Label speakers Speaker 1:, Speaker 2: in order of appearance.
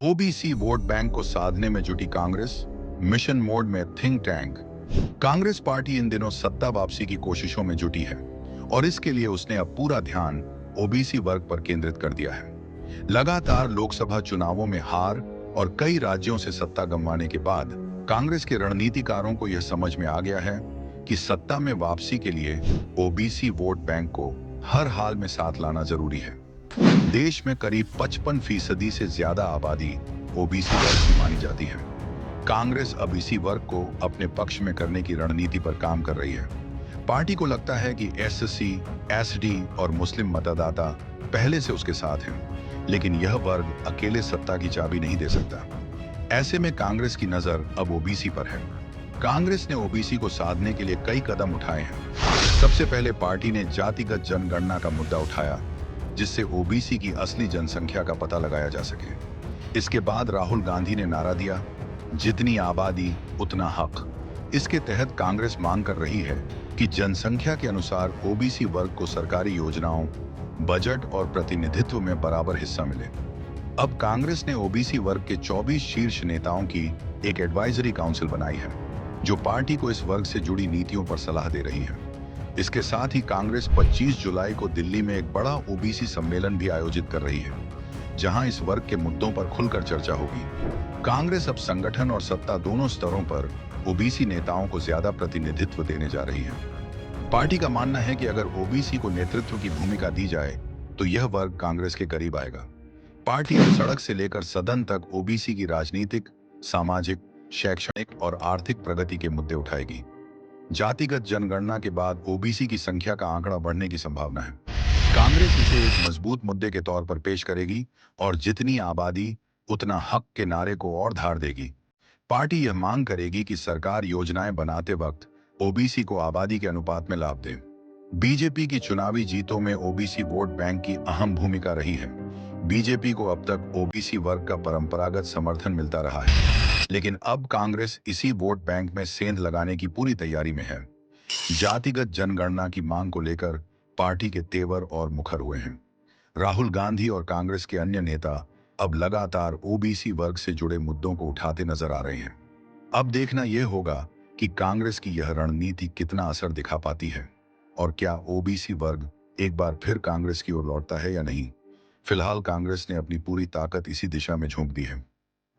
Speaker 1: OBC vote bank को साधने में जुटी कांग्रेस, मिशन मोड में थिंक टैंक। कांग्रेस पार्टी इन दिनों सत्ता वापसी की कोशिशों में जुटी है और इसके लिए उसने अब पूरा ध्यान ओबीसी वर्ग पर केंद्रित कर दिया है। लगातार लोकसभा चुनावों में हार और कई राज्यों से सत्ता गंवाने के बाद कांग्रेस के रणनीतिकारों को यह समझ में आ गया है कि सत्ता में वापसी के लिए ओबीसी वोट बैंक को हर हाल में साथ लाना जरूरी है। देश में करीब 55% से ज्यादा आबादी ओबीसी वर्ग की मानी जाती है। कांग्रेस अब इसी वर्ग को अपने पक्ष में करने की रणनीति पर काम कर रही है। पार्टी को लगता है कि एससी, एसडी और मुस्लिम मतदाता पहले से उसके साथ हैं, लेकिन यह वर्ग अकेले सत्ता की चाबी नहीं दे सकता। ऐसे में कांग्रेस की नजर अब ओबीसी पर है। कांग्रेस ने ओबीसी को साधने के लिए कई कदम उठाए हैं। सबसे पहले पार्टी ने जातिगत जनगणना का मुद्दा उठाया, जिससे ओबीसी की असली जनसंख्या का पता लगाया जा सके। इसके बाद राहुल गांधी ने नारा दिया, जितनी आबादी उतना हक। इसके तहत कांग्रेस मांग कर रही है कि जनसंख्या के अनुसार ओबीसी वर्ग को सरकारी योजनाओं, बजट और प्रतिनिधित्व में बराबर हिस्सा मिले। अब कांग्रेस ने ओबीसी वर्ग के 24 शीर्ष नेताओं की एक एडवाइजरी काउंसिल बनाई है, जो पार्टी को इस वर्ग से जुड़ी नीतियों पर सलाह दे रही है। इसके साथ ही कांग्रेस 25 जुलाई को दिल्ली में एक बड़ा ओबीसी सम्मेलन भी आयोजित कर रही है, जहां इस वर्ग के मुद्दों पर खुलकर चर्चा होगी। कांग्रेस अब संगठन और सत्ता दोनों स्तरों पर ओबीसी नेताओं को ज्यादा प्रतिनिधित्व देने जा रही है। पार्टी का मानना है कि अगर ओबीसी को नेतृत्व की भूमिका दी जाए तो यह वर्ग कांग्रेस के करीब आएगा। पार्टी अब सड़क से लेकर सदन तक ओबीसी की राजनीतिक, सामाजिक, शैक्षणिक और आर्थिक प्रगति के मुद्दे उठाएगी। जातिगत जनगणना के बाद ओबीसी की संख्या का आंकड़ा बढ़ने की संभावना है। कांग्रेस इसे एक मजबूत मुद्दे के तौर पर पेश करेगी और जितनी आबादी उतना हक के नारे को और धार देगी। पार्टी यह मांग करेगी कि सरकार योजनाएं बनाते वक्त ओबीसी को आबादी के अनुपात में लाभ दे। बीजेपी की चुनावी जीतों में ओबीसी वोट बैंक की अहम भूमिका रही है। बीजेपी को अब तक ओबीसी वर्ग का परंपरागत समर्थन मिलता रहा है, लेकिन अब कांग्रेस इसी वोट बैंक में सेंध लगाने की पूरी तैयारी में है। जातिगत जनगणना की मांग को लेकर पार्टी के तेवर और मुखर हुए हैं। राहुल गांधी और कांग्रेस के अन्य नेता अब लगातार ओबीसी वर्ग से जुड़े मुद्दों को उठाते नजर आ रहे हैं। अब देखना यह होगा कि कांग्रेस की यह रणनीति कितना असर दिखा पाती है और क्या ओबीसी वर्ग एक बार फिर कांग्रेस की ओर लौटता है या नहीं। फिलहाल कांग्रेस ने अपनी पूरी ताकत इसी दिशा में झोंक दी है।